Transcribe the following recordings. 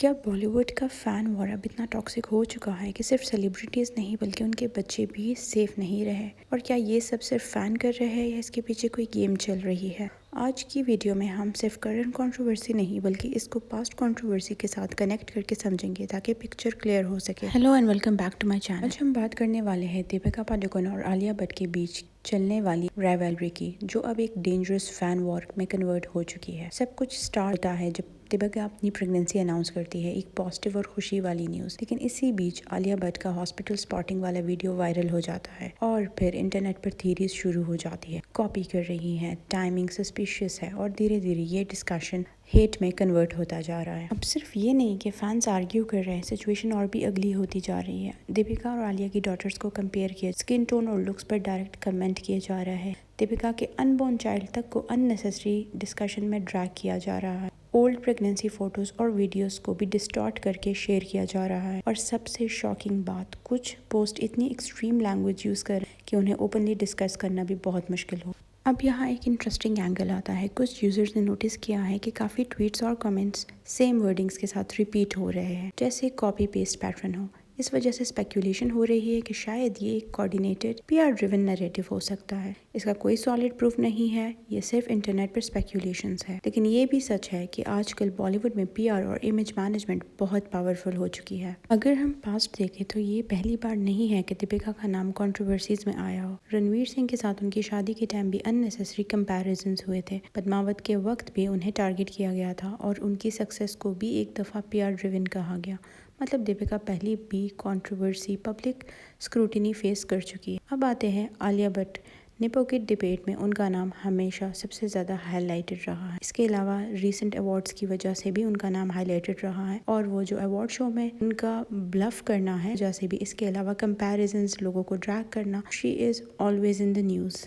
क्या बॉलीवुड का fan war अब इतना टॉक्सिक हो चुका है कि सिर्फ सेलिब्रिटीज़ नहीं बल्कि उनके बच्चे भी सेफ नहीं रहे? और क्या ये सब सिर्फ फ़ैन कर रहे हैं या इसके पीछे कोई गेम चल रही है? आज की वीडियो में हम सिर्फ करंट कंट्रोवर्सी नहीं बल्कि इसको पास्ट कंट्रोवर्सी के साथ कनेक्ट करके समझेंगे ताकि पिक्चर क्लियर हो सके। Hello and welcome back to my channel. आज हम बात करने वाले हैं दीपिका पादुकोण और आलिया भट्ट के बीच चलने वाली राइवलरी की, जो अब एक डेंजरस फैन वॉर में कन्वर्ट हो चुकी है। सब कुछ स्टार्ट होता है जब दीपिका अपनी प्रेगनेंसी अनाउंस करती है, एक पॉजिटिव और खुशी वाली न्यूज़। लेकिन इसी बीच आलिया भट्ट का हॉस्पिटल स्पॉटिंग वाला वीडियो वायरल हो जाता है और फिर इंटरनेट पर थीरीज शुरू हो जाती है, कॉपी कर रही है, टाइमिंग सस्पिशियस है और धीरे धीरे ये डिस्कशन हेट में कन्वर्ट होता जा रहा है। अब सिर्फ ये नहीं कि फैंस आर्ग्यू कर रहे हैं, सिचुएशन और भी अगली होती जा रही है। दीपिका और आलिया की डॉटर्स को कंपेयर किया, स्किन टोन और लुक्स पर डायरेक्ट कमेंट किया जा रहा है। दीपिका के अनबोर्न चाइल्ड तक को अननेसेसरी डिस्कशन में ड्रैग किया जा रहा है। ओल्ड प्रेगनेंसी फोटोज और वीडियोस को भी डिस्टॉर्ट करके शेयर किया जा रहा है। और सबसे शॉकिंग बात, कुछ पोस्ट इतनी एक्सट्रीम लैंग्वेज यूज़ कर कि उन्हें ओपनली डिस्कस करना भी बहुत मुश्किल हो। अब यहाँ एक इंटरेस्टिंग एंगल आता है। कुछ यूजर्स ने नोटिस किया है कि काफ़ी ट्वीट्स और कमेंट्स सेम वर्डिंग्स के साथ रिपीट हो रहे हैं, जैसे कॉपी पेस्ट पैटर्न हो। इस वजह से स्पेक्यूलेशन हो रही है कि शायद ये एक कोऑर्डिनेटेड पीआर ड्रिवन नैरेटिव हो सकता है। इसका कोई सॉलिड प्रूफ नहीं है, ये सिर्फ इंटरनेट पर स्पेक्यूलेशंस है। लेकिन ये भी सच है कि आजकल बॉलीवुड में पीआर और इमेज मैनेजमेंट बहुत पावरफुल हो चुकी है। अगर हम पास्ट देखें तो ये पहली बार नहीं है कि दीपिका का नाम कंट्रोवर्सीज में आया हो। रणवीर सिंह के साथ उनकी शादी के टाइम भी अननेसेसरी कंपैरिजंस हुए थे। पद्मावत के वक्त भी उन्हें टारगेट किया गया था और उनकी सक्सेस को भी एक दफ़ा पीआर ड्रिवन कहा गया। मतलब दीपिका पहली भी कंट्रोवर्सी, पब्लिक स्क्रूटिनी फेस कर चुकी है। अब आते हैं आलिया भट्ट। निपोकिट डिबेट में उनका नाम हमेशा सबसे ज़्यादा हाईलाइटेड रहा है। इसके अलावा रीसेंट अवार्ड्स की वजह से भी उनका नाम हाईलाइटेड रहा है और वो जो अवार्ड शो में उनका ब्लफ करना है वजह से भी। इसके अलावा कंपैरिजंस, लोगों को ड्रैग करना, she is always in the news.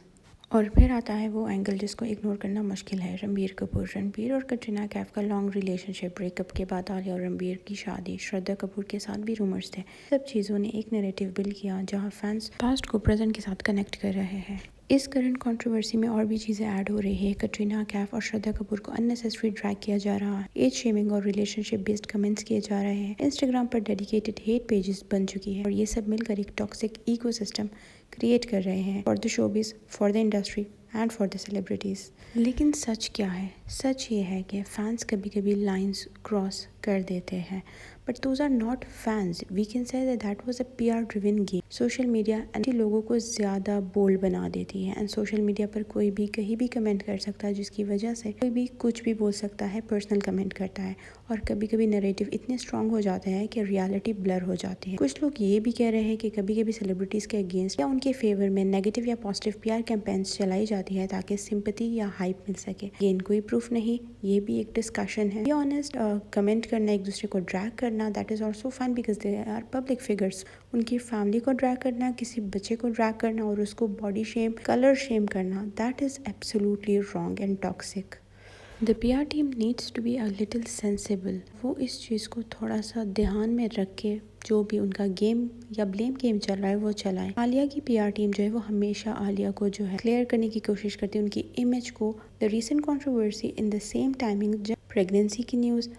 और फिर आता है वो एंगल जिसको इग्नोर करना मुश्किल है, रणबीर कपूर। रणबीर और कटरीना कैफ का लॉन्ग रिलेशनशिप, ब्रेकअप के बाद आलिया और रणबीर की शादी, श्रद्धा कपूर के साथ भी रूमर्स थे। सब चीज़ों ने एक नैरेटिव बिल्ड किया जहां फैंस पास्ट को प्रेजेंट के साथ कनेक्ट कर रहे हैं। इस करंट कंट्रोवर्सी में और भी चीज़ें ऐड हो रही है। कटरीना कैफ और श्रद्धा कपूर को अननेसेसरी ड्रैग किया जा रहा है, एज शेमिंग और रिलेशनशिप बेस्ड कमेंट्स किए जा रहे हैं, इंस्टाग्राम पर डेडिकेटेड हेट पेजेस बन चुकी है और ये सब मिलकर एक टॉक्सिक इकोसिस्टम क्रिएट कर रहे हैं for the showbiz, for the industry and for the celebrities. लेकिन सच क्या है? सच ये है कि फैंस कभी कभी लाइंस क्रॉस कर देते हैं, but those are not fans. We can say that was a PR driven game. Social media लोगों को ज़्यादा बोल्ड बना देती है एंड सोशल मीडिया पर कोई भी कहीं भी कमेंट कर सकता है, जिसकी वजह से कोई भी कुछ भी बोल सकता है, पर्सनल कमेंट करता है और कभी कभी नैरेटिव इतने स्ट्रॉन्ग हो जाते हैं कि रियलिटी ब्लर हो जाती है। कुछ लोग ये भी कह रहे हैं कि कभी कभी सेलिब्रिटीज़ के अगेंस्ट या उनके फेवर में नेगेटिव या पॉजिटिव पीआर कैंपेन्स चलाई जाती है ताकि सिंपैथी या हाइप मिल सके। गेन कोई प्रूफ नहीं, ये भी एक डिस्कशन है। ऑनेस्ट कमेंट करना, एक दूसरे को ड्रैग करना, that is also fine because they are public figures. उनकी फैमिली को ड्रैग करना, किसी बच्चे को ड्रैग करना और उसको बॉडी शेम, कलर शेम करना, that is absolutely wrong and toxic. The PR team needs to be a little sensible. वो इस चीज़ को थोड़ा सा ध्यान में रख के जो भी उनका गेम या ब्लेम गेम चल रहा है वो चलाएं। आलिया की पीआर टीम जो है वो हमेशा आलिया को जो है क्लियर करने की कोशिश करती है, उनकी इमेज को। The recent controversy in the same timing, जब प्रेगनेंसी की न्यूज़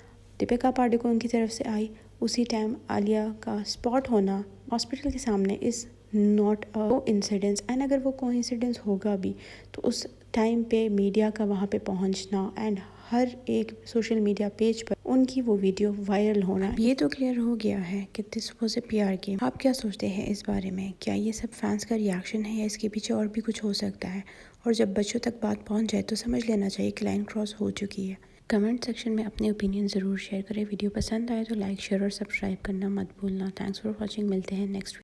दीपिका पादुकोण की तरफ से आई, उसी टाइम आलिया का स्पॉट होना हॉस्पिटल के सामने is not a incidence. And अगर वो कोइंसिडेंस होगा भी तो उस टाइम पे मीडिया का वहाँ पे पहुँचना एंड हर एक सोशल मीडिया पेज पर उनकी वो वीडियो वायरल होना, ये तो क्लियर हो गया है कि this was a PR game. आप क्या सोचते हैं इस बारे में? क्या ये सब फैंस का रिएक्शन है या इसके पीछे और भी कुछ हो सकता है? और जब बच्चों तक बात पहुंच जाए तो समझ लेना चाहिए कि लाइन क्रॉस हो चुकी है। कमेंट सेक्शन में अपने ओपिनियन ज़रूर शेयर करें। वीडियो पसंद आए तो लाइक, शेयर और सब्सक्राइब करना मत भूलना। Thanks for watching. मिलते हैं नेक्स्ट